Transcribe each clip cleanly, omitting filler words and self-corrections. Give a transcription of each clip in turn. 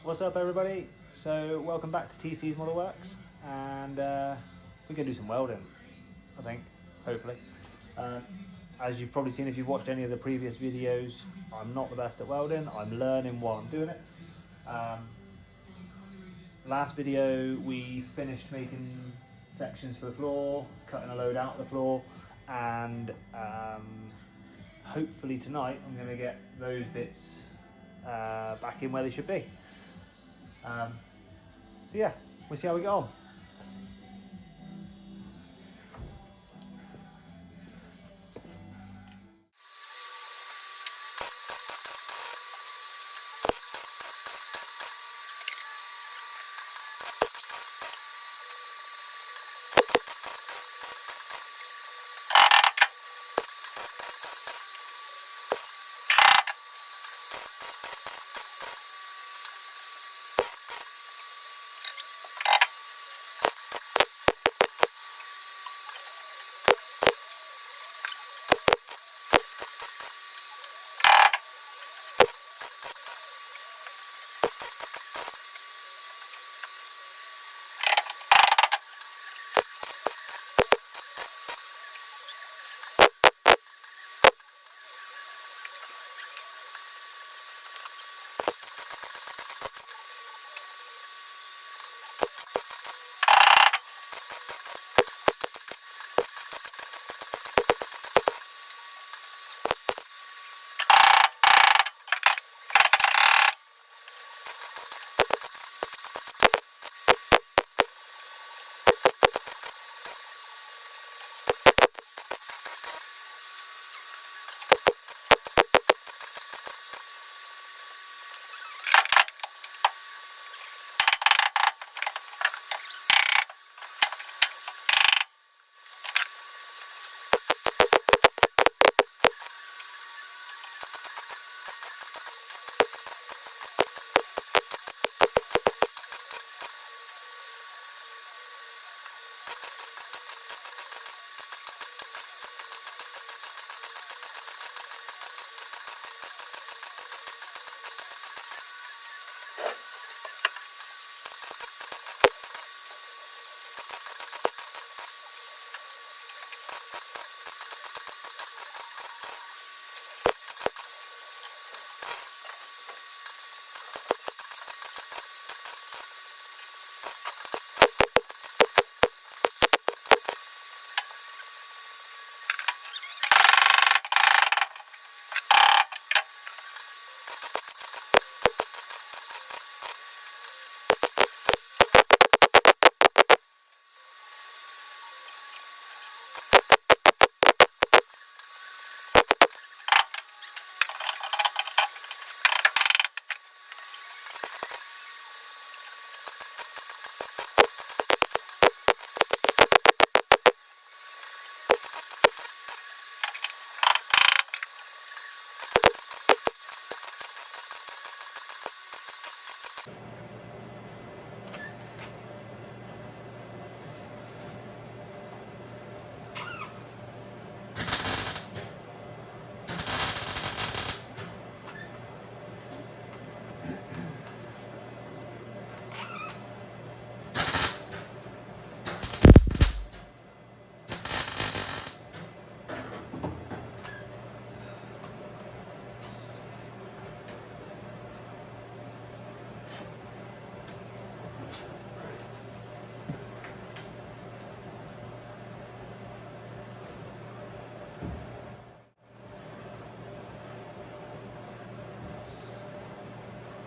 What's up everybody? So welcome back to TC's Model Works, and we're going to do some welding, I think, hopefully. As you've probably seen if you've watched any of the previous videos, I'm not the best at welding. I'm learning while I'm doing it. Last video we finished making sections for the floor, cutting a load out of the floor, and hopefully tonight I'm going to get those bits back in where they should be. So yeah, we'll see how we get on.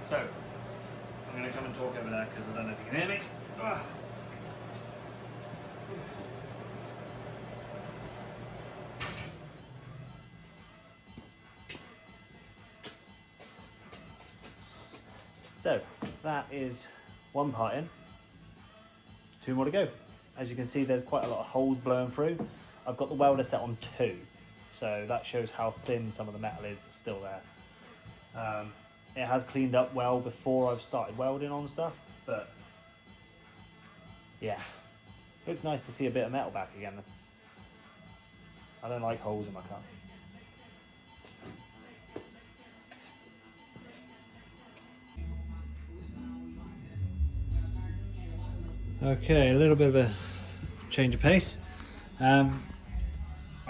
So, I'm going to come and talk over there because I don't know if you can hear me. So, that is one part in, two more to go. As you can see, there's quite a lot of holes blowing through. I've got the welder set on 2, so that shows how thin some of the metal is still there. It has cleaned up well before I've started welding on stuff, but yeah, it's nice to see a bit of metal back again. I don't like holes in my car. Okay, a little bit of a change of pace. I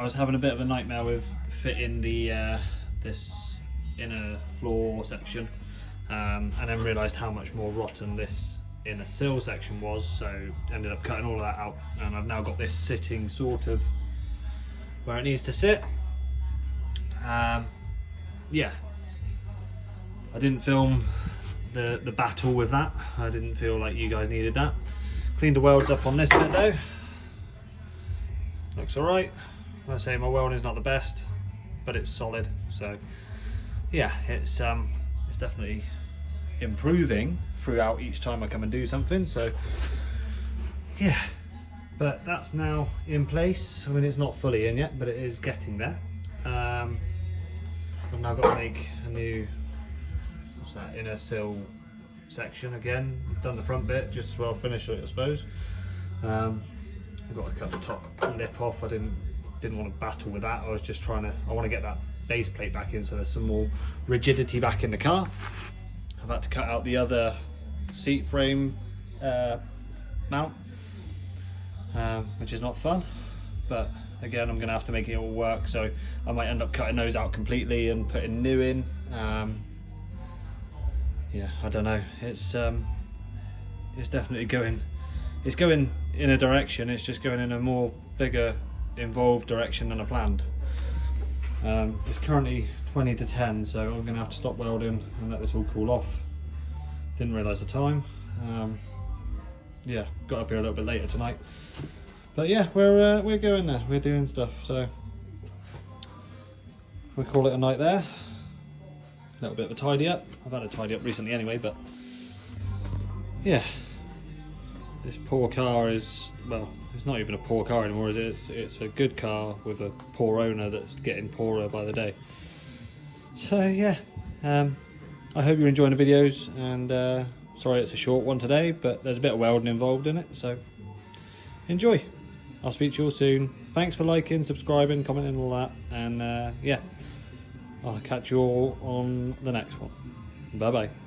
was having a bit of a nightmare with fitting the this inner floor section, and then realised how much more rotten this inner sill section was, so ended up cutting all of that out, and I've now got this sitting sort of where it needs to sit. Yeah, I didn't film the battle with that. I didn't feel like you guys needed that. Cleaned the welds up on this bit though. Looks alright. I say my welding is not the best, but it's solid. So yeah, it's definitely improving throughout each time I come and do something. So yeah, but that's now in place. I mean, it's not fully in yet, but it is getting there. I've now got to make a new, what's that, inner sill section again. I've done the front bit just as well, finish it I suppose. I've got to cut the top lip off. I didn't want to battle with that. I was just trying to, I want to get that base plate back in so there's some more rigidity back in the car. I've had to cut out the other seat frame mount, which is not fun, but again I'm gonna have to make it all work, so I might end up cutting those out completely and putting new in. Yeah, I don't know, it's definitely going in a direction. It's just going in a more bigger involved direction than I planned. It's currently 20 to 10, so I'm gonna have to stop welding and let this all cool off. Didn't realise the time. Yeah, got up here a little bit later tonight. But yeah, we're going there. We're doing stuff. So we'll call it a night there. A little bit of a tidy up. I've had a tidy up recently anyway, but yeah, this poor car is, well, it's not even a poor car anymore, is it? It's a good car with a poor owner that's getting poorer by the day. So yeah, I hope you're enjoying the videos, and sorry it's a short one today, but there's a bit of welding involved in it, so enjoy. I'll speak to you all soon. Thanks for liking, subscribing, commenting, all that, and yeah, I'll catch you all on the next one. Bye bye.